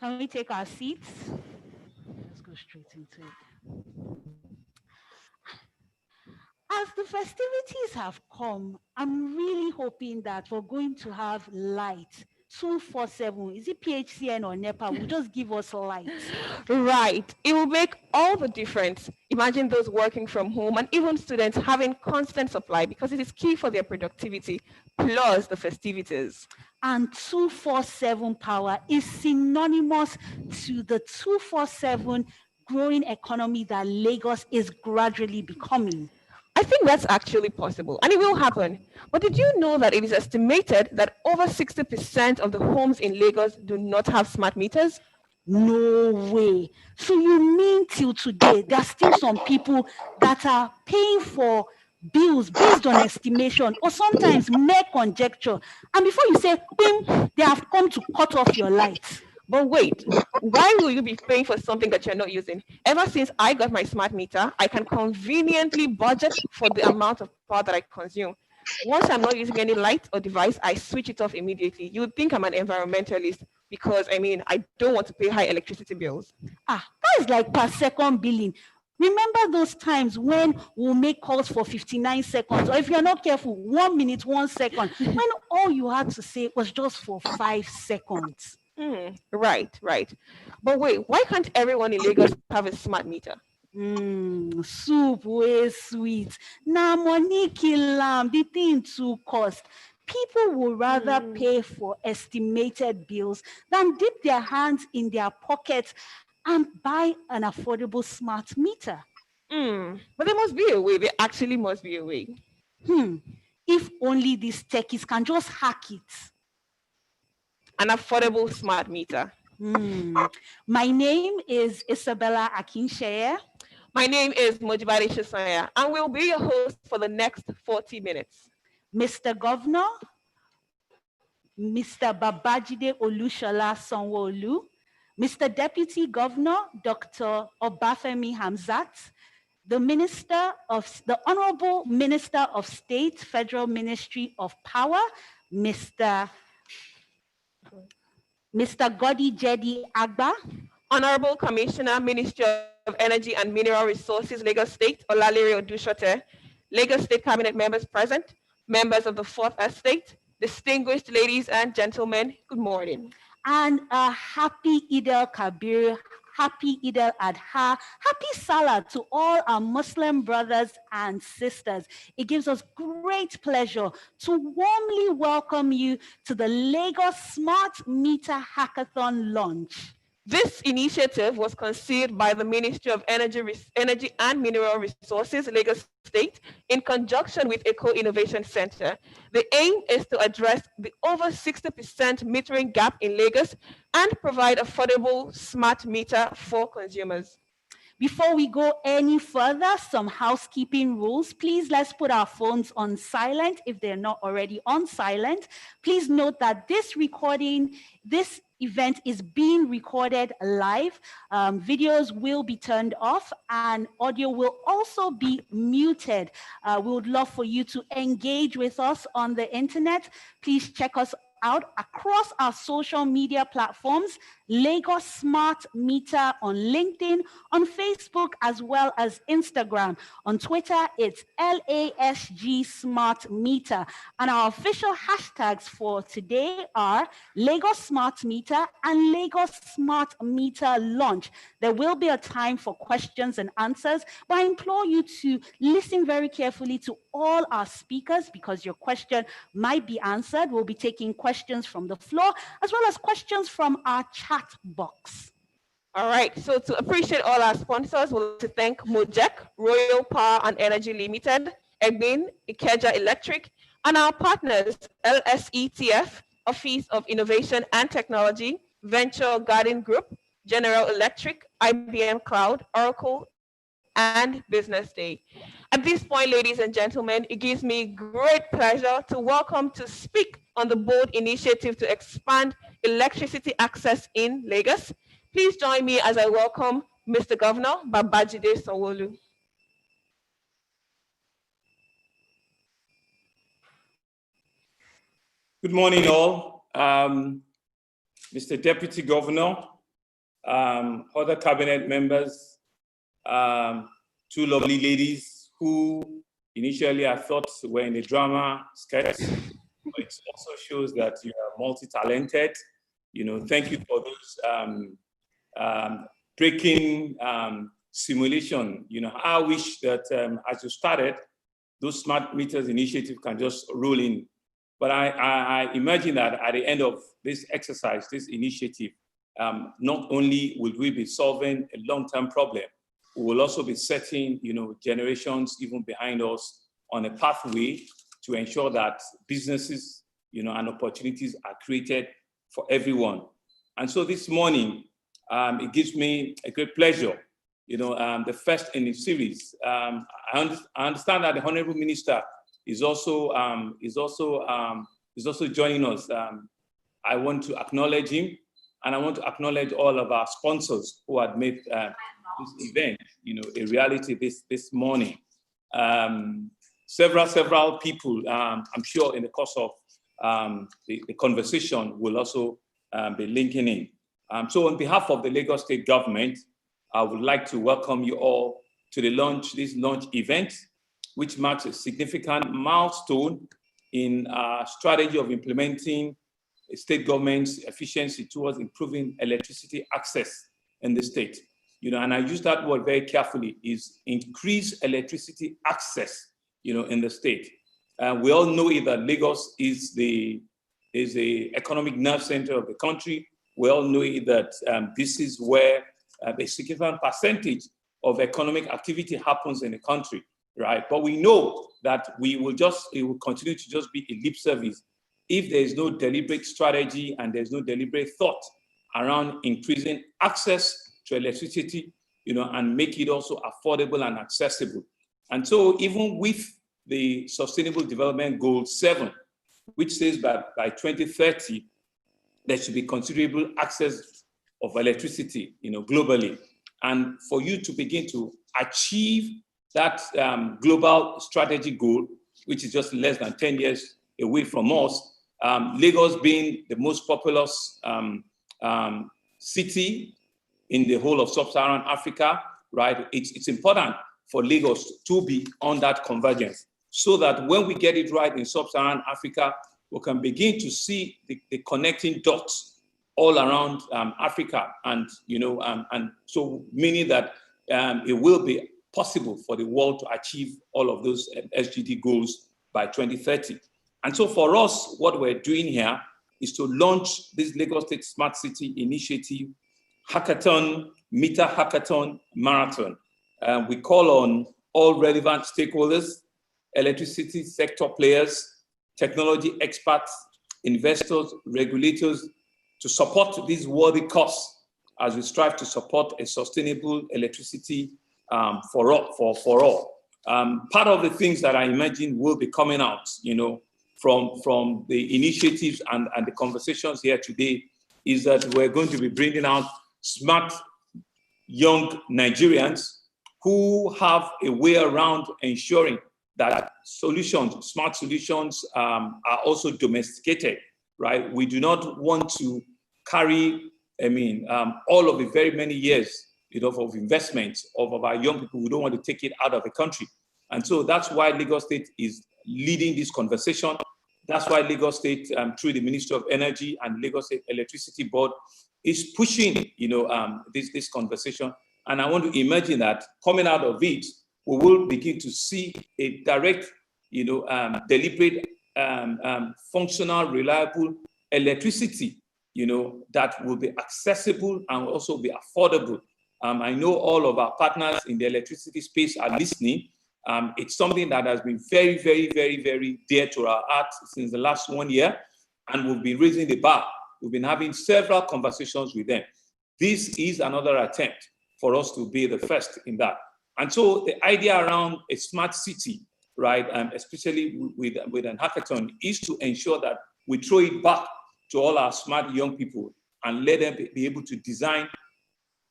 Can we take our seats? Let's go straight into it. As the festivities have come, I'm really hoping that we're going to have light 247. Is it PHCN or NEPA? Will just give us light. Right. It will make all the difference. Imagine those working from home and even students having constant supply because it is key for their productivity, plus the festivities. And 247 power is synonymous to the 247 growing economy that Lagos is gradually becoming. I think that's actually possible, and it will happen. But did you know that it is estimated that over 60% of the homes in Lagos do not have smart meters? No way. So you mean till today, there are still some people that are paying for bills based on estimation or sometimes mere conjecture. And before you say, bim, they have come to cut off your lights. But wait, why will you be paying for something that you're not using? Ever since I got my smart meter, I can conveniently budget for the amount of power that I consume. Once I'm not using any light or device, I switch it off immediately. You would think I'm an environmentalist because, I don't want to pay high electricity bills. That is like per second billing. Remember those times when we'll make calls for 59 seconds, or if you're not careful, 1 minute, 1 second, when all you had to say was just for 5 seconds. Right. But wait, why can't everyone in Lagos have a smart meter? Soup way sweet. Now money kill the thing to cost. People would rather pay for estimated bills than dip their hands in their pockets and buy an affordable smart meter. But there must be a way. There actually must be a way. If only these techies can just hack it. An affordable smart meter. My name is Isabella Akinsheye. My name is Mojibari Shisaya, and we'll be your host for the next 40 minutes. Mr. Governor, Mr. Babajide Olushola Sanwo-Olu, Mr. Deputy Governor, Dr. Obafemi Hamzat, the Honorable Minister of State, Federal Ministry of Power, Mr. Godi Jedi Agba, Honorable Commissioner, Ministry of Energy and Mineral Resources, Lagos State, Olalere Odushote, Lagos State Cabinet members present, members of the Fourth Estate, distinguished ladies and gentlemen, good morning. And a happy Eid al-Kabir, happy Eid al-Adha, happy Salah to all our Muslim brothers and sisters. It gives us great pleasure to warmly welcome you to the Lagos Smart Meter Hackathon launch. This initiative was conceived by the Ministry of Energy and Mineral Resources, Lagos State, in conjunction with Eco Innovation Center. The aim is to address the over 60% metering gap in Lagos and provide affordable smart meter for consumers. Before we go any further, some housekeeping rules. Please, let's put our phones on silent if they're not already on silent. Please note that this event is being recorded live. Videos will be turned off and audio will also be muted. We would love for you to engage with us on the internet. Please check us out across our social media platforms, Lagos Smart Meter on LinkedIn, on Facebook, as well as Instagram. On Twitter, it's LASG Smart Meter. And our official hashtags for today are Lagos Smart Meter and Lagos Smart Meter Launch. There will be a time for questions and answers, but I implore you to listen very carefully to all our speakers because your question might be answered. We'll be taking questions from the floor as well as questions from our chat box. All right, so to appreciate all our sponsors, we'd like to thank Mojek, Royal Power and Energy Limited, Egbin, Ikeja Electric, and our partners, LSETF, Office of Innovation and Technology, Venture Garden Group, General Electric, IBM Cloud, Oracle, and Business Day. At this point, ladies and gentlemen, it gives me great pleasure to welcome to speak on the bold initiative to expand electricity access in Lagos. Please join me as I welcome Mr. Governor Babajide Sanwo-Olu. Good morning, all. Mr. Deputy Governor, other cabinet members, two lovely ladies who initially I thought were in a drama sketch. But it also shows that you are multi-talented. Thank you for those breaking simulation. I wish that as you started, those smart meters initiative can just roll in. But I imagine that at the end of this exercise, this initiative, not only will we be solving a long-term problem, we will also be setting, generations even behind us on a pathway to ensure that businesses, and opportunities are created for everyone. And so this morning, it gives me a great pleasure, the first in the series. I understand that the Honorable Minister is also joining us. I want to acknowledge him, and I want to acknowledge all of our sponsors who had made this event, a reality this morning. Several people, I'm sure in the course of the conversation will also be linking in. So on behalf of the Lagos State government, I would like to welcome you all to this launch event, which marks a significant milestone in our strategy of implementing a state government's efficiency towards improving electricity access in the state. And I use that word very carefully, is increase electricity access, in the state. We all know that Lagos is the economic nerve center of the country. We all know that this is where a significant percentage of economic activity happens in the country, right? But we know that it will continue to just be a lip service if there is no deliberate strategy and there's no deliberate thought around increasing access to electricity, and make it also affordable and accessible. And so even with the Sustainable Development Goal 7, which says that by 2030, there should be considerable access of electricity, globally. And for you to begin to achieve that global strategy goal, which is just less than 10 years away from us, Lagos being the most populous city in the whole of sub-Saharan Africa, right? It's important for Lagos to be on that convergence so that when we get it right in sub-Saharan Africa, we can begin to see the connecting dots all around Africa. And, and so meaning that it will be possible for the world to achieve all of those SDG goals by 2030. And so for us, what we're doing here is to launch this Lagos State Smart City Initiative Hackathon, Meter Hackathon Marathon. We call on all relevant stakeholders, electricity sector players, technology experts, investors, regulators to support this worthy cause as we strive to support a sustainable electricity for all. Part of the things that I imagine will be coming out, from the initiatives and the conversations here today is that we're going to be bringing out smart young Nigerians who have a way around ensuring that smart solutions are also domesticated, right? We do not want to carry, all of the very many years, of investment of our young people. We don't want to take it out of the country. And so that's why Lagos State is leading this conversation. That's why Lagos State, through the Ministry of Energy and Lagos State Electricity Board, is pushing, this conversation. And I want to imagine that coming out of it, we will begin to see a direct, deliberate, functional, reliable electricity, that will be accessible and also be affordable. I know all of our partners in the electricity space are listening. It's something that has been very, very, very, very dear to our heart since the last 1 year, and we've been raising the bar. We've been having several conversations with them. This is another attempt for us to be the first in that. And so the idea around a smart city, right, especially with an hackathon, is to ensure that we throw it back to all our smart young people and let them be able to design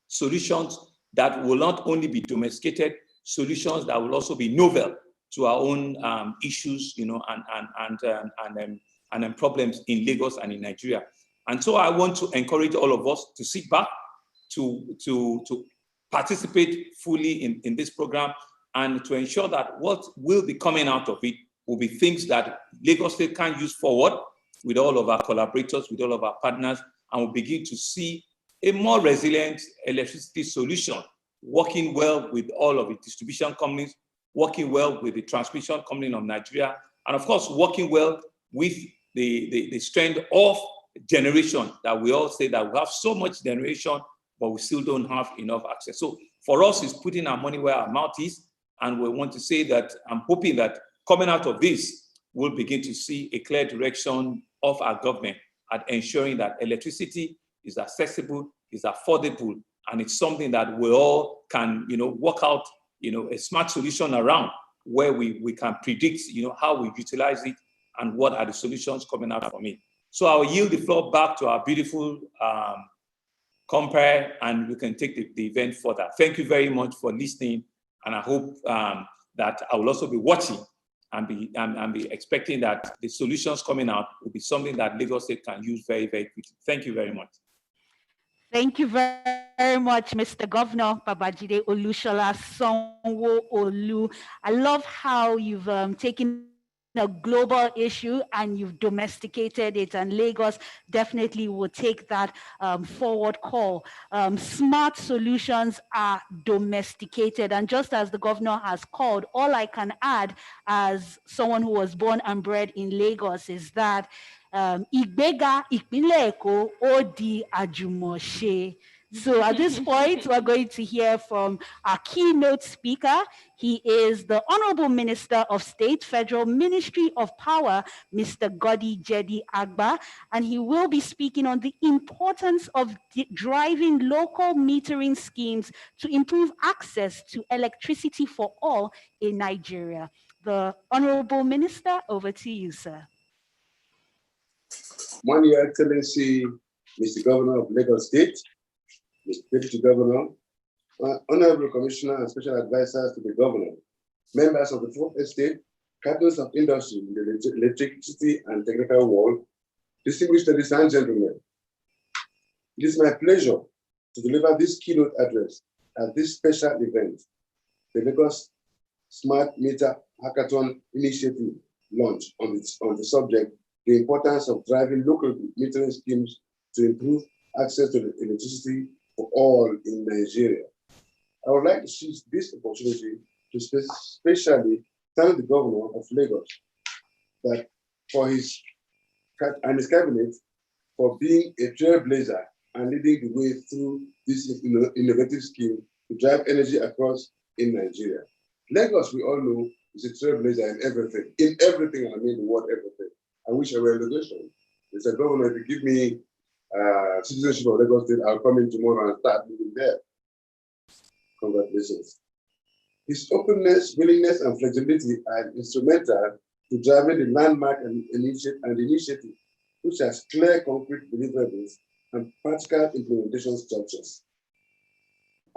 solutions that will not only be domesticated, solutions that will also be novel to our own issues, and problems in Lagos and in Nigeria. And so I want to encourage all of us to sit back, to participate fully in this program and to ensure that what will be coming out of it will be things that Lagos State can use forward with all of our collaborators, with all of our partners, and we'll begin to see a more resilient electricity solution, working well with all of the distribution companies, working well with the transmission company of Nigeria, and of course, working well with the strength of generation that we all say that we have so much generation, but we still don't have enough access. So for us, it's putting our money where our mouth is, and we want to say that I'm hoping that coming out of this, we'll begin to see a clear direction of our government at ensuring that electricity is accessible, is affordable, and it's something that we all can, work out, a smart solution around where we can predict, how we utilize it and what are the solutions coming out from it. So I'll yield the floor back to our beautiful compere, and we can take the event further. Thank you very much for listening, and I hope that I will also be watching and be expecting that the solutions coming out will be something that Lagos State can use very, very quickly. Thank you very much. Thank you very much, Mr. Governor Babajide Olushola Sanwo-Olu. I love how you've taken a global issue and you've domesticated it, and Lagos definitely will take that forward call. Smart solutions are domesticated, and just as the governor has called, all I can add as someone who was born and bred in Lagos is that Ìgbéga ìpínlẹ̀ Èkó ó di àjùmọ̀ṣe. So at this point, we're going to hear from our keynote speaker. He is the Honorable Minister of State, Federal Ministry of Power, Mr. Godi Jedi Agba, and he will be speaking on the importance of driving local metering schemes to improve access to electricity for all in Nigeria. The Honorable Minister, over to you, sir. Your Excellency, Mr. Governor of Lagos State, Mr. Deputy Governor, Honorable Commissioner and Special Advisors to the Governor, members of the Fourth Estate, captains of industry in the electricity and technical world, distinguished ladies and gentlemen. It is my pleasure to deliver this keynote address at this special event, the Lagos Smart Meter Hackathon Initiative launch on the subject, the importance of driving local metering schemes to improve access to electricity for all in Nigeria. I would like to seize this opportunity to especially thank the Governor of Lagos for his cabinet for being a trailblazer and leading the way through this innovative scheme to drive energy across in Nigeria. Lagos, we all know, is a trailblazer in everything. I mean the word everything. I wish I were in the nation. Mr. Governor, if you give me citizenship of Lagos State, I'll come in tomorrow and start living there. Congratulations. His openness, willingness, and flexibility are instrumental to driving the landmark and initiative, which has clear concrete deliverables and practical implementation structures.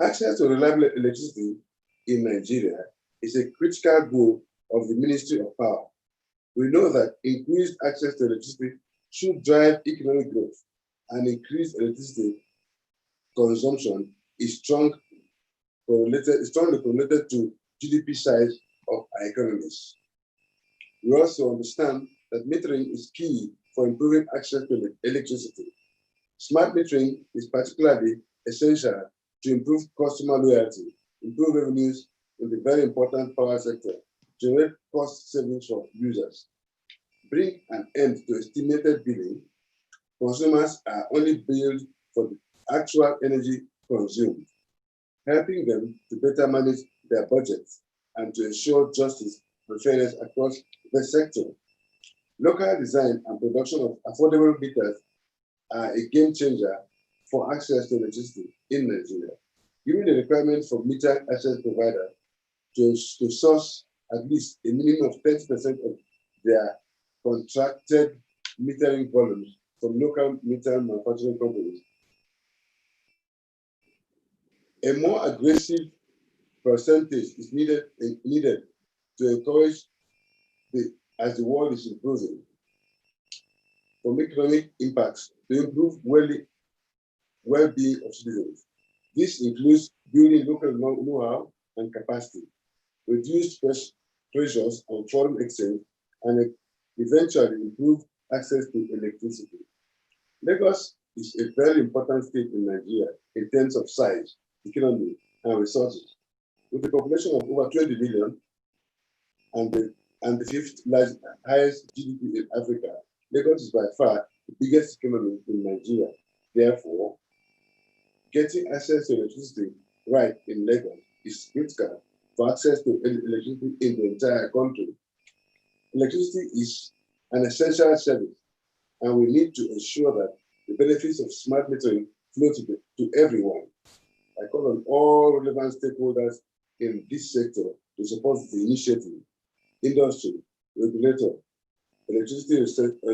Access to reliable electricity in Nigeria is a critical goal of the Ministry of Power. We know that increased access to electricity should drive economic growth, and increased electricity consumption is strongly correlated to GDP size of our economies. We also understand that metering is key for improving access to electricity. Smart metering is particularly essential to improve customer loyalty, improve revenues in the very important power sector, generate cost savings for users, bring an end to estimated billing. Consumers are only billed for the actual energy consumed, helping them to better manage their budgets and to ensure justice and fairness across the sector. Local design and production of affordable meters are a game changer for access to electricity in Nigeria, giving the requirement for meter access providers to source at least a minimum of 30% of their contracted metering volumes from local meter manufacturing companies. A more aggressive percentage is needed to encourage, as the world is improving, from economic impacts to improve well-being of citizens. This includes building local know-how and capacity, reduced pressures on foreign exchange, and eventually improve access to electricity. Lagos is a very important state in Nigeria in terms of size, economy, and resources. With a population of over 20 million and the fifth highest GDP in Africa, Lagos is by far the biggest economy in Nigeria. Therefore, getting access to electricity right in Lagos is critical for access to electricity in the entire country. Electricity is an essential service, and we need to ensure that the benefits of smart metering flow to everyone. I call on all relevant stakeholders in this sector to support the initiative. Industry, regulator, electricity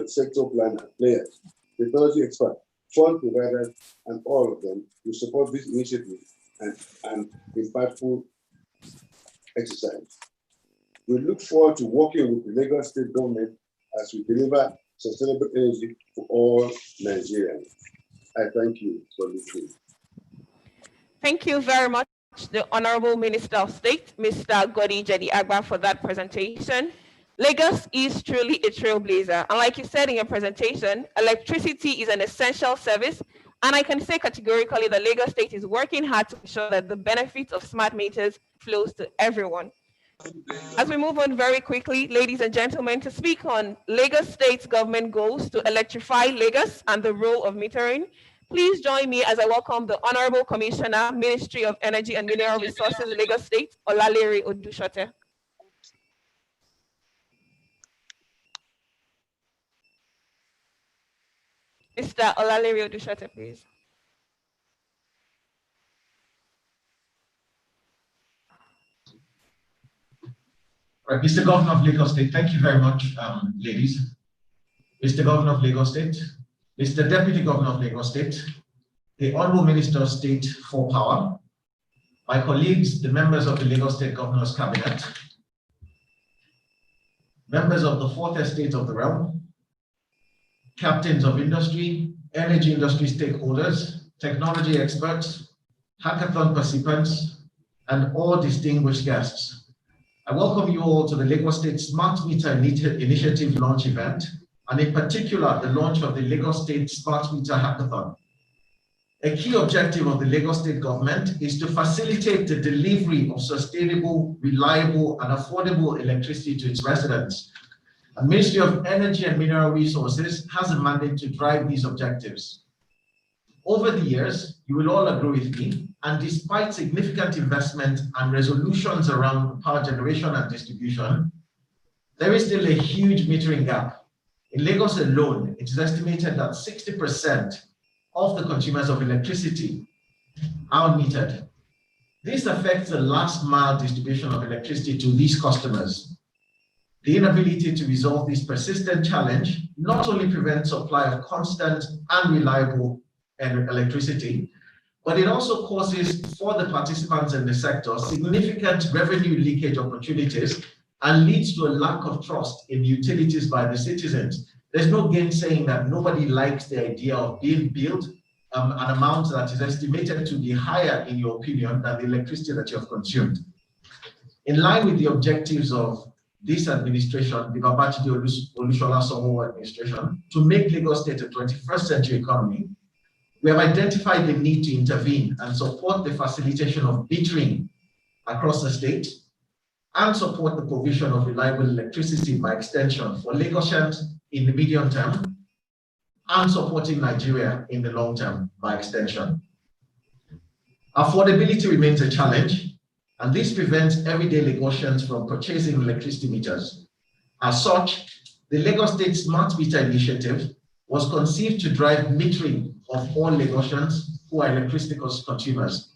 sector planner, players, technology experts, fund providers, and all of them to support this initiative and impactful exercise. We look forward to working with the Lagos State government as we deliver sustainable energy for all Nigerians. I thank you for listening. Thank you very much, the Honorable Minister of State, Mr. Godi Jedi-Agba, for that presentation. Lagos is truly a trailblazer. And like you said in your presentation, electricity is an essential service. And I can say categorically that Lagos State is working hard to ensure that the benefits of smart meters flows to everyone. As we move on very quickly, ladies and gentlemen, to speak on Lagos State's government goals to electrify Lagos and the role of metering, please join me as I welcome the Honorable Commissioner, Ministry of Energy and Mineral Resources, Lagos State, Olalere Odushote. Mr. Olalere Odushote, please. Right, Mr. Governor of Lagos State, thank you very much, ladies. Mr. Governor of Lagos State, Mr. Deputy Governor of Lagos State, the Honorable Minister of State for Power, my colleagues, the members of the Lagos State Governor's Cabinet, members of the Fourth Estate of the Realm, captains of industry, energy industry stakeholders, technology experts, hackathon participants, and all distinguished guests. I welcome you all to the Lagos State Smart Meter Initiative launch event, and in particular, the launch of the Lagos State Smart Meter Hackathon. A key objective of the Lagos State government is to facilitate the delivery of sustainable, reliable, and affordable electricity to its residents. The Ministry of Energy and Mineral Resources has a mandate to drive these objectives. Over the years, you will all agree with me, and despite significant investment and resolutions around power generation and distribution, there is still a huge metering gap. In Lagos alone, it is estimated that 60% of the consumers of electricity are unmetered. This affects the last mile distribution of electricity to these customers. The inability to resolve this persistent challenge not only prevents supply of constant and reliable electricity, but it also causes for the participants in the sector significant revenue leakage opportunities and leads to a lack of trust in utilities by the citizens. There's no gainsaying that nobody likes the idea of being billed an amount that is estimated to be higher, in your opinion, than the electricity that you have consumed. In line with the objectives of this administration, the Babachide Olushola Sanwo administration, to make Lagos State a 21st century economy, we have identified the need to intervene and support the facilitation of metering across the state and support the provision of reliable electricity by extension for Lagosians in the medium term and supporting Nigeria in the long term by extension. Affordability remains a challenge, and this prevents everyday Lagosians from purchasing electricity meters. As such, the Lagos State Smart Meter Initiative was conceived to drive metering of all Lagosians who are electricity consumers.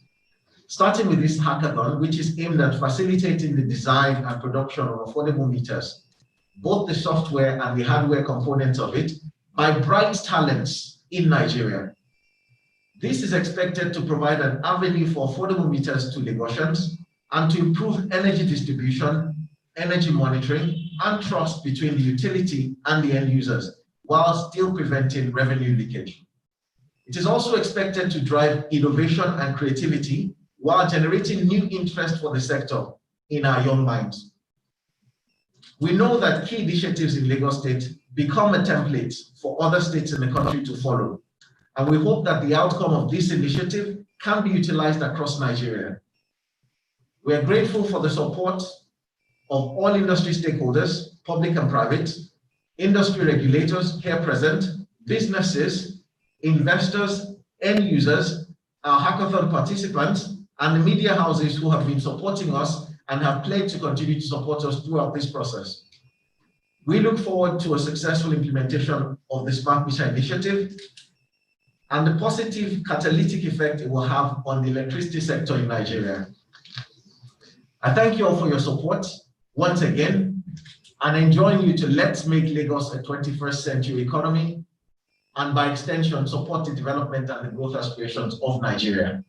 Starting with this hackathon, which is aimed at facilitating the design and production of affordable meters, both the software and the hardware components of it, by bright talents in Nigeria. This is expected to provide an avenue for affordable meters to Lagosians and to improve energy distribution, energy monitoring, and trust between the utility and the end users, while still preventing revenue leakage. It is also expected to drive innovation and creativity while generating new interest for the sector in our young minds. We know that key initiatives in Lagos State become a template for other states in the country to follow, and we hope that the outcome of this initiative can be utilized across Nigeria. We are grateful for the support of all industry stakeholders, public and private, industry regulators here present, businesses, investors, end users, our hackathon participants, and the media houses who have been supporting us and have pledged to continue to support us throughout this process. We look forward to a successful implementation of the Smart Meter initiative and the positive catalytic effect it will have on the electricity sector in Nigeria. I thank you all for your support once again and enjoin you to let's make Lagos a 21st century economy and by extension support the development and the growth aspirations of Nigeria.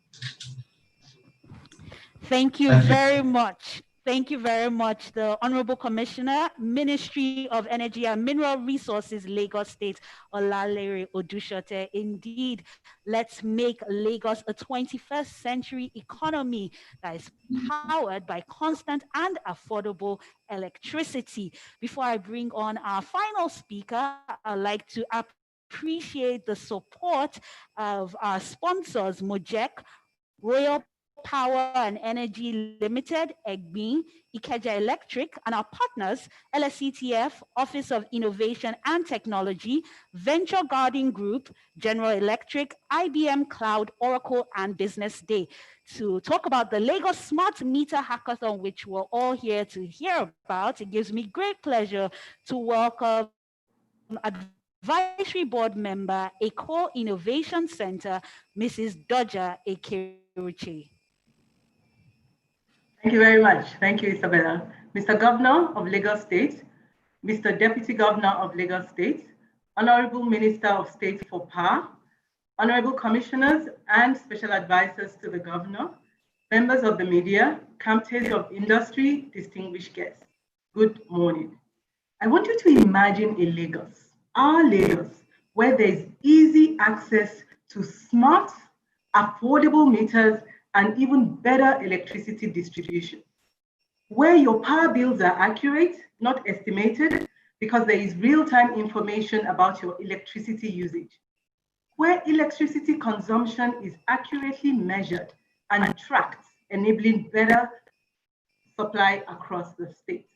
Thank you very much. Thank you very much, the Honorable Commissioner, Ministry of Energy and Mineral Resources, Lagos State, Olalere Odushote. Indeed, let's make Lagos a 21st century economy that is powered by constant and affordable electricity. Before I bring on our final speaker, I'd like to appreciate the support of our sponsors, Mojek, Royal Power and Energy Limited, EGBI, Ikeja Electric, and our partners, LSETF, Office of Innovation and Technology, Venture Garden Group, General Electric, IBM Cloud, Oracle, and Business Day, to talk about the Lagos Smart Meter Hackathon, which we're all here to hear about. It gives me great pleasure to welcome Advisory Board Member, Eco Innovation Center, Mrs. Doja Ekeruchi. Thank you very much. Thank you, Isabella. Mr. Governor of Lagos State, Mr. Deputy Governor of Lagos State, Honorable Minister of State for Power, Honorable Commissioners and Special Advisors to the Governor, members of the media, captains of industry, distinguished guests, good morning. I want you to imagine a Lagos, our Lagos, where there is easy access to smart, affordable meters and even better electricity distribution, where your power bills are accurate, not estimated, because there is real-time information about your electricity usage, where electricity consumption is accurately measured and tracked, enabling better supply across the state.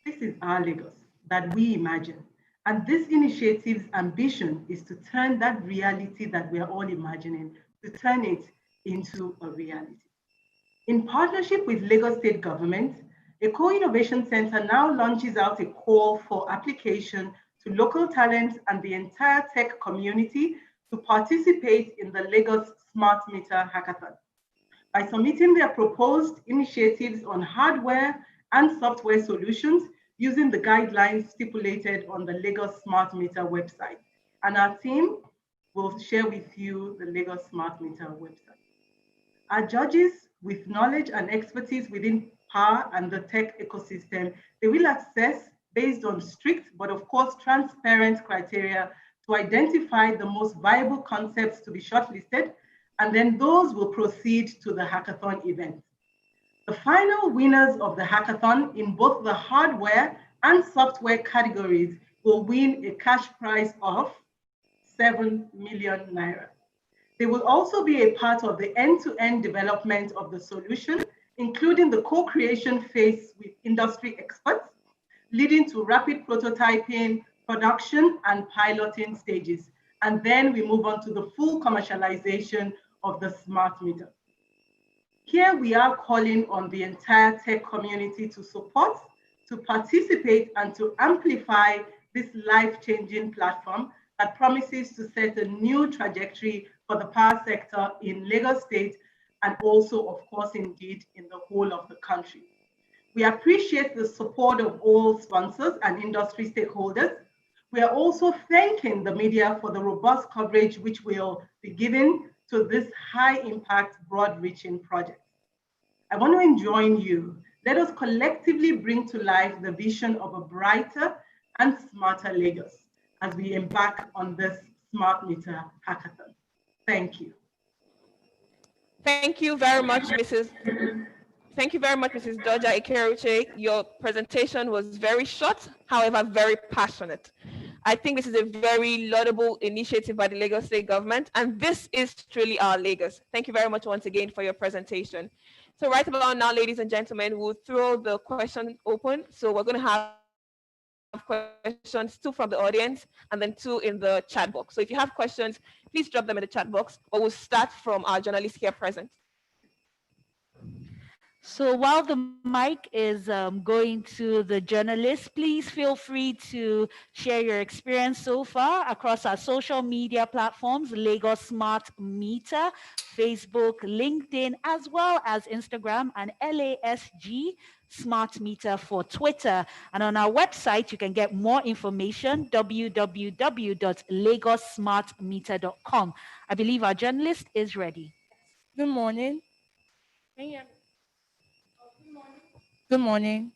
This is our Lagos that we imagine. And this initiative's ambition is to turn that reality that we are all imagining, to turn it into a reality. In partnership with Lagos State Government, Eco Innovation Center now launches out a call for application to local talents and the entire tech community to participate in the Lagos Smart Meter Hackathon. By submitting their proposed initiatives on hardware and software solutions using the guidelines stipulated on the Lagos Smart Meter website. And our team will share with you the Lagos Smart Meter website. Our judges, with knowledge and expertise within power and the tech ecosystem, they will assess based on strict, but of course transparent criteria to identify the most viable concepts to be shortlisted, and then those will proceed to the hackathon event. The final winners of the hackathon in both the hardware and software categories will win a cash prize of 7 million naira. They will also be a part of the end-to-end development of the solution, including the co-creation phase with industry experts, leading to rapid prototyping, production, and piloting stages. And then we move on to the full commercialization of the smart meter. Here we are calling on the entire tech community to support, to participate, and to amplify this life-changing platform that promises to set a new trajectory for the power sector in Lagos State and also, of course, indeed, in the whole of the country. We appreciate the support of all sponsors and industry stakeholders. We are also thanking the media for the robust coverage which will be given to this high-impact, broad-reaching project. I want to enjoin you. Let us collectively bring to life the vision of a brighter and smarter Lagos as we embark on this Smart Meter Hackathon. Thank you. Thank you very much, Mrs. Thank you very much, Mrs. Doja Ikeruche. Your presentation was very short, however, very passionate. I think this is a very laudable initiative by the Lagos State government, and this is truly our Lagos. Thank you very much once again for your presentation. So right about now, ladies and gentlemen, we'll throw the question open. So we're going to have questions, 2 from the audience and then 2 in the chat box. So if you have questions, please drop them in the chat box, but we'll start from our journalists here present. So while the mic is going to the journalists, please feel free to share your experience so far across our social media platforms, Lagos Smart Meter, Facebook, LinkedIn, as well as Instagram, and LASG Smart Meter for Twitter. And on our website, you can get more information, www.lagossmartmeter.com. I believe our journalist is ready. Good morning. Good morning.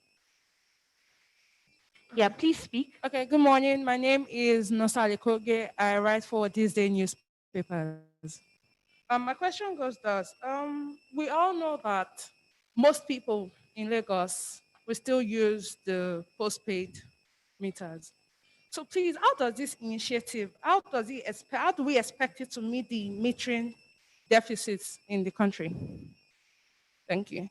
Yeah, please speak. Okay, good morning. My name is Nosali Koge. I write for This Day newspapers. My question goes thus. We all know that most people in Lagos will still use the postpaid meters. So please, how does this initiative, how do we expect it to meet the metering deficits in the country? Thank you.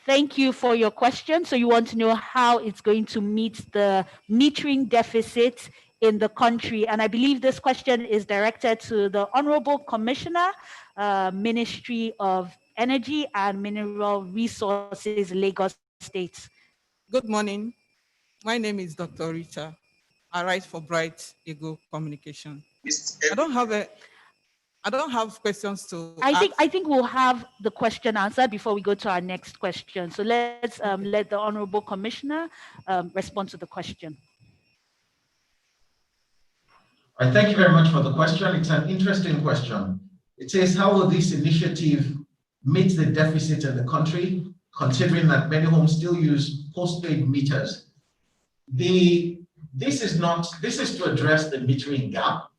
Thank you for your question. So you want to know how it's going to meet the metering deficit in the country. And I believe this question is directed to the Honorable Commissioner, Ministry of Energy and Mineral Resources, Lagos State. Good morning. My name is Dr. Rita. I write for Bright Eagle Communication. I don't have questions to ask. I think we'll have the question answered before we go to our next question. So let's let the Honorable Commissioner respond to the question. Thank you very much for the question. It's an interesting question. It says, how will this initiative meet the deficit in the country, considering that many homes still use postpaid meters? This is to address the metering gap.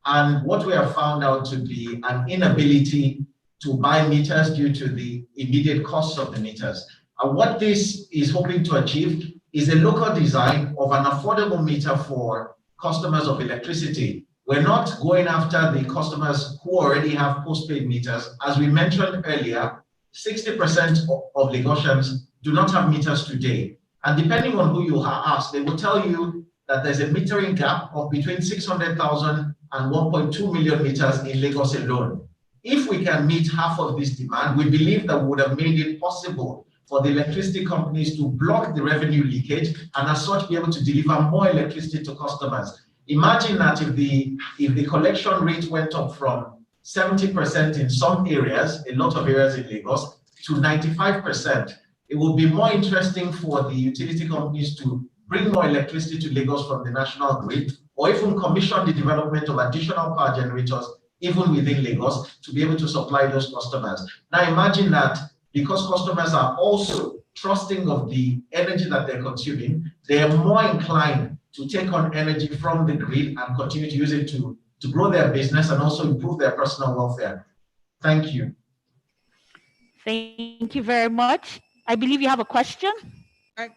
And what we have found out to be an inability to buy meters due to the immediate costs of the meters. And what this is hoping to achieve is a local design of an affordable meter for customers of electricity. We're not going after the customers who already have postpaid meters. As we mentioned earlier, 60% of Lagosians do not have meters today. And depending on who you ask, they will tell you that there's a metering gap of between 600,000 and 1.2 million meters in Lagos alone. If we can meet half of this demand, we believe that we would have made it possible for the electricity companies to block the revenue leakage and as such be able to deliver more electricity to customers. Imagine that if the collection rate went up from 70% in some areas, a lot of areas in Lagos, to 95%, it would be more interesting for the utility companies to bring more electricity to Lagos from the national grid, or even commission the development of additional power generators, even within Lagos, to be able to supply those customers. Now imagine that because customers are also trusting of the energy that they're consuming, they are more inclined to take on energy from the grid and continue to use it to grow their business and also improve their personal welfare. Thank you. Thank you very much. I believe you have a question?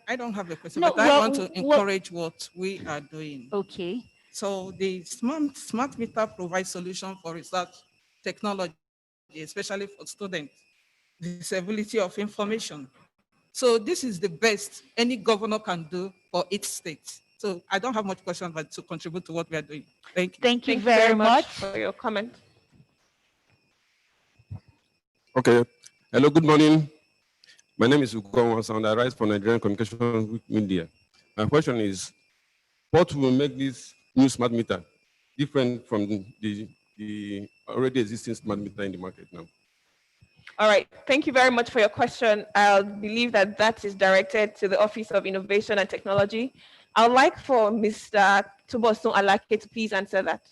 I don't have a question, No, but I want to encourage what we are doing. Okay. So the smart meter provides solution for research technology, especially for students, disability of information. So this is the best any governor can do for each state. So I don't have much questions, but to contribute to what we are doing. Thank you. Thank you very much for your comment. Okay. Hello, good morning. My name is Ugo and I write for Nigerian Communication Media. My question is, what will make this new smart meter different from the already existing smart meter in the market now? All right, thank you very much for your question. I believe that is directed to the Office of Innovation and Technology. I would like for Mr. Tubosun Alake to please answer that.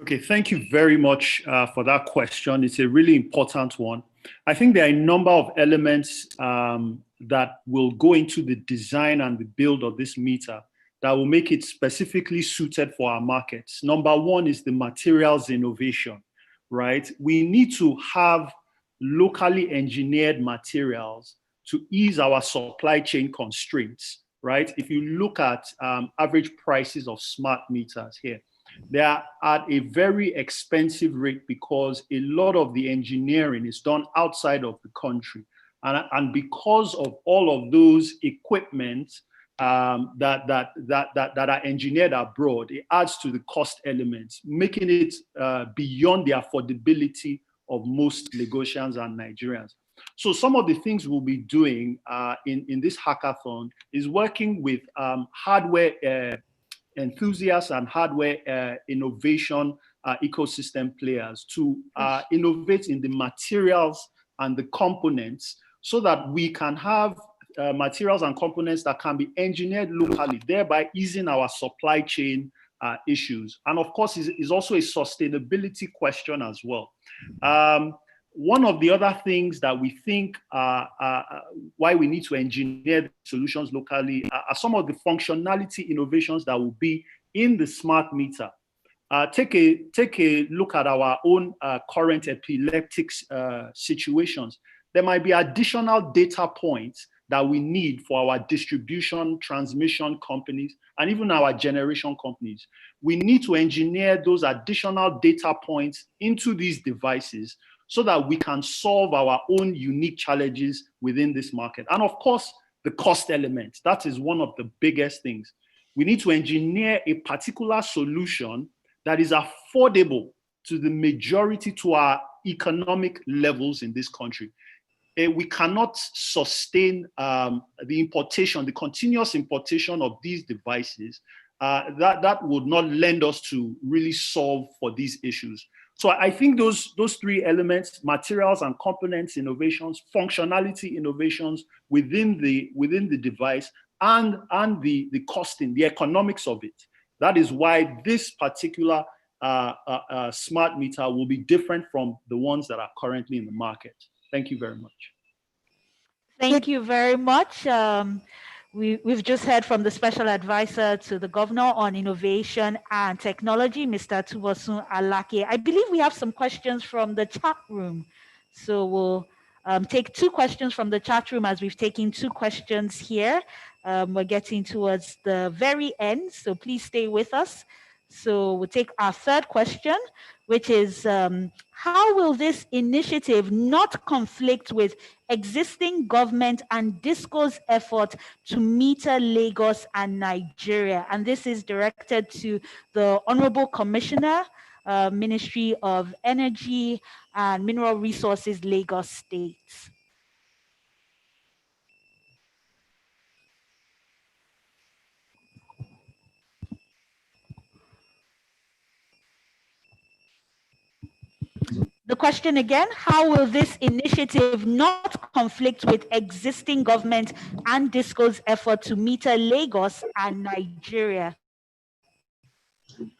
Okay, thank you very much for that question. It's a really important one. I think there are a number of elements that will go into the design and the build of this meter that will make it specifically suited for our markets. Number one is the materials innovation, right? We need to have locally engineered materials to ease our supply chain constraints, right? If you look at average prices of smart meters here, they are at a very expensive rate because a lot of the engineering is done outside of the country. And because of all of those equipment that are engineered abroad, it adds to the cost elements, making it beyond the affordability of most Lagosians and Nigerians. So some of the things we'll be doing in this hackathon is working with hardware enthusiasts and hardware innovation ecosystem players to innovate in the materials and the components so that we can have materials and components that can be engineered locally, thereby easing our supply chain issues. And of course, is also a sustainability question as well. One of the other things that we think why we need to engineer solutions locally are some of the functionality innovations that will be in the smart meter. Take a look at our own current epileptic situations. There might be additional data points that we need for our distribution, transmission companies, and even our generation companies. We need to engineer those additional data points into these devices so that we can solve our own unique challenges within this market. And of course, the cost element, that is one of the biggest things. We need to engineer a particular solution that is affordable to the majority, to our economic levels in this country. We cannot sustain the continuous importation of these devices. That would not lend us to really solve for these issues. So I think those three elements, materials and components innovations, functionality innovations within the device, and the costing, the economics of it. That is why this particular smart meter will be different from the ones that are currently in the market. Thank you very much. Thank you very much. We've just heard from the Special Advisor to the Governor on Innovation and Technology, Mr. Tubosun Alake. I believe we have some questions from the chat room. So we'll take 2 questions from the chat room, as we've taken 2 questions here. We're getting towards the very end, so please stay with us. So we'll take our 3rd question, which is, how will this initiative not conflict with existing government and DISCO's effort to meter Lagos and Nigeria? And this is directed to the Honorable Commissioner, Ministry of Energy and Mineral Resources, Lagos State. The question again, how will this initiative not conflict with existing government and DISCO's effort to meter Lagos and Nigeria?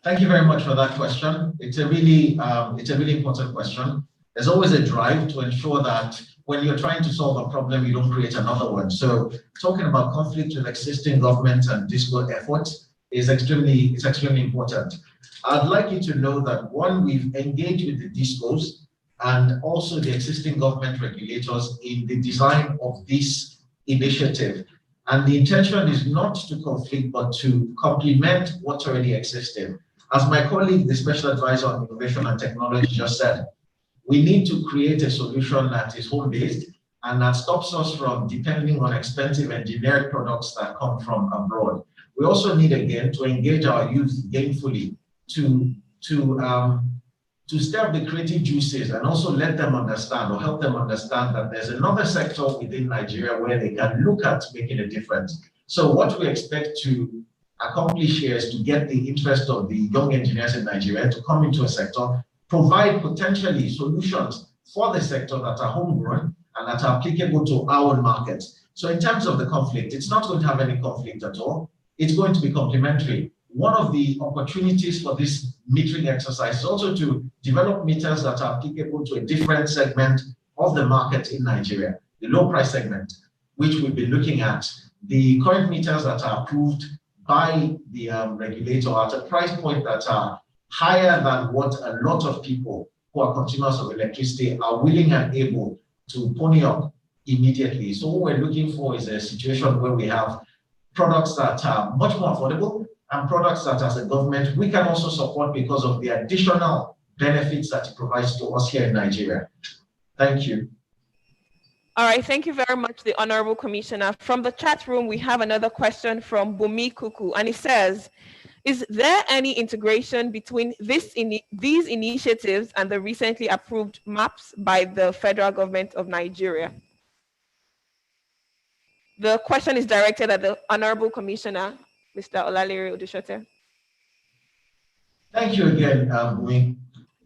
Thank you very much for that question. It's a really important question. There's always a drive to ensure that when you're trying to solve a problem, you don't create another one. So talking about conflict with existing government and DISCO efforts is extremely important. I'd like you to know that, one, we've engaged with the DISCOs and also the existing government regulators in the design of this initiative. And the intention is not to conflict, but to complement what's already existing. As my colleague, the Special Advisor on Innovation and Technology, just said, we need to create a solution that is home-based and that stops us from depending on expensive engineered products that come from abroad. We also need, again, to engage our youth gainfully to stir the creative juices and also let them understand, or help them understand, that there's another sector within Nigeria where they can look at making a difference. So what we expect to accomplish here is to get the interest of the young engineers in Nigeria to come into a sector, provide potentially solutions for the sector that are homegrown and that are applicable to our markets. So in terms of the conflict, it's not going to have any conflict at all. It's going to be complementary. One of the opportunities for this metering exercise is also to develop meters that are applicable to a different segment of the market in Nigeria, the low price segment, which we'll be looking at. The current meters that are approved by the regulator at a price point that are higher than what a lot of people who are consumers of electricity are willing and able to pony up immediately. So what we're looking for is a situation where we have products that are much more affordable and products that as a government we can also support because of the additional benefits that it provides to us here in Nigeria. Thank you. All right, thank you very much, the Honorable Commissioner. From the chat room, we have another question from Bumi Kuku, and it says, is there any integration between these initiatives and the recently approved maps by the federal government of Nigeria? The question is directed at the Honorable Commissioner, Mr. Olalere Odushote. Thank you again, Bumi.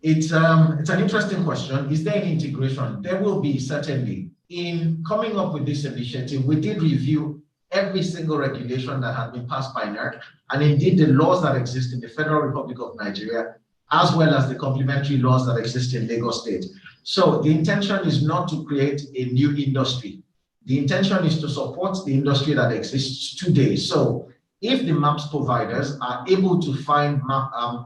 It's an interesting question. Is there any integration? There will be, certainly. In coming up with this initiative, we did review every single regulation that had been passed by NERC, and indeed the laws that exist in the Federal Republic of Nigeria, as well as the complementary laws that exist in Lagos State. So the intention is not to create a new industry. The intention is to support the industry that exists today. So if the maps providers are able to find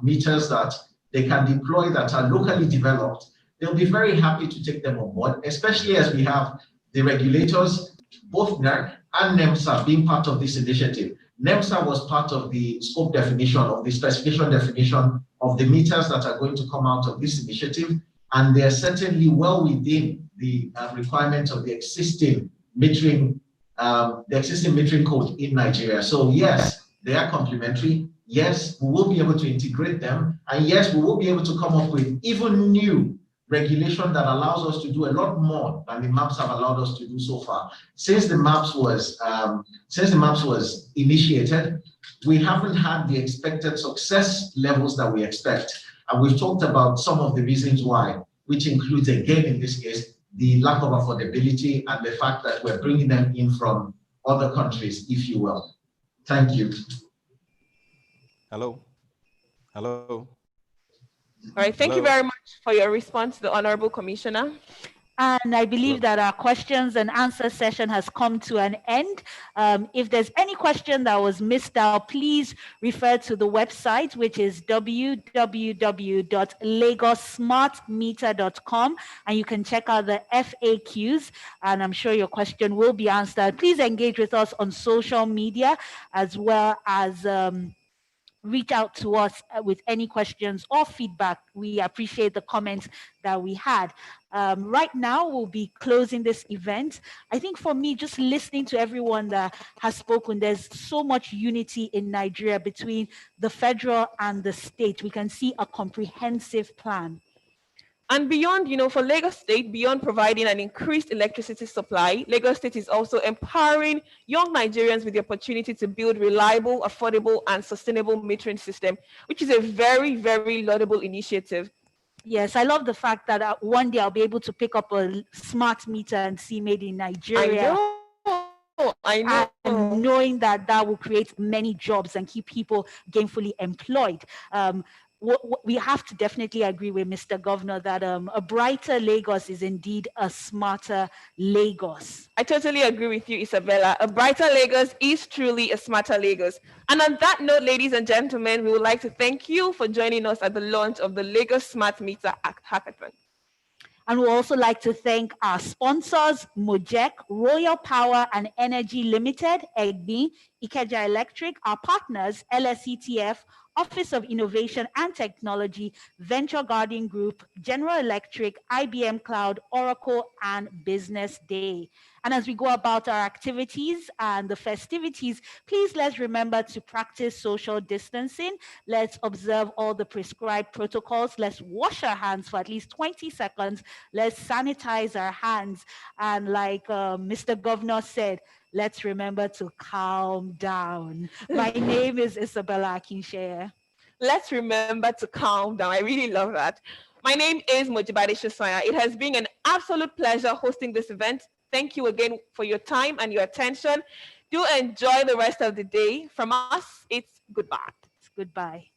meters that they can deploy that are locally developed, they'll be very happy to take them on board, especially as we have the regulators, both NERC and NEMSA being part of this initiative. NEMSA was part of the scope definition, of the specification definition of the meters that are going to come out of this initiative, and they're certainly well within the requirements of the existing metering code in Nigeria. So yes, they are complementary. Yes, we will be able to integrate them, and yes, we will be able to come up with even new regulation that allows us to do a lot more than the maps have allowed us to do so far. Since the maps was initiated, we haven't had the expected success levels that we expect, and we've talked about some of the reasons why, which includes, again, in this case, the lack of affordability and the fact that we're bringing them in from other countries, if you will. Thank you. Hello. Hello. All right, thank you very much for your response, the Honorable Commissioner. And I believe that our questions and answer session has come to an end. If there's any question that was missed out, please refer to the website, which is www.lagossmartmeter.com, and you can check out the FAQs, and I'm sure your question will be answered. Please engage with us on social media, as well as reach out to us with any questions or feedback. We appreciate the comments that we had. Right now, we'll be closing this event. I think for me, just listening to everyone that has spoken, there's so much unity in Nigeria between the federal and the state. We can see a comprehensive plan. And beyond, for Lagos State, beyond providing an increased electricity supply, Lagos State is also empowering young Nigerians with the opportunity to build reliable, affordable, and sustainable metering system, which is a very, very laudable initiative. Yes, I love the fact that one day I'll be able to pick up a smart meter and see made in Nigeria. I know. And knowing that will create many jobs and keep people gainfully employed. We have to definitely agree with Mr. Governor that a brighter Lagos is indeed a smarter Lagos. I totally agree with you, Isabella. A brighter Lagos is truly a smarter Lagos. And on that note, ladies and gentlemen, we would like to thank you for joining us at the launch of the Lagos Smart Meter Hackathon. And we'd also like to thank our sponsors, Mojek, Royal Power and Energy Limited, EGBI, Ikeja Electric, our partners, LSETF, Office of Innovation and Technology, Venture Guardian Group, General Electric, IBM Cloud, Oracle, and Business Day. And as we go about our activities and the festivities, please let's remember to practice social distancing. Let's observe all the prescribed protocols. Let's wash our hands for at least 20 seconds. Let's sanitize our hands. And like Mr. Governor said, let's remember to calm down. My name is Isabella Akinshe. Let's remember to calm down. I really love that. My name is Mojibade Shosaya. It has been an absolute pleasure hosting this event. Thank you again for your time and your attention. Do enjoy the rest of the day. From us, it's goodbye. It's goodbye.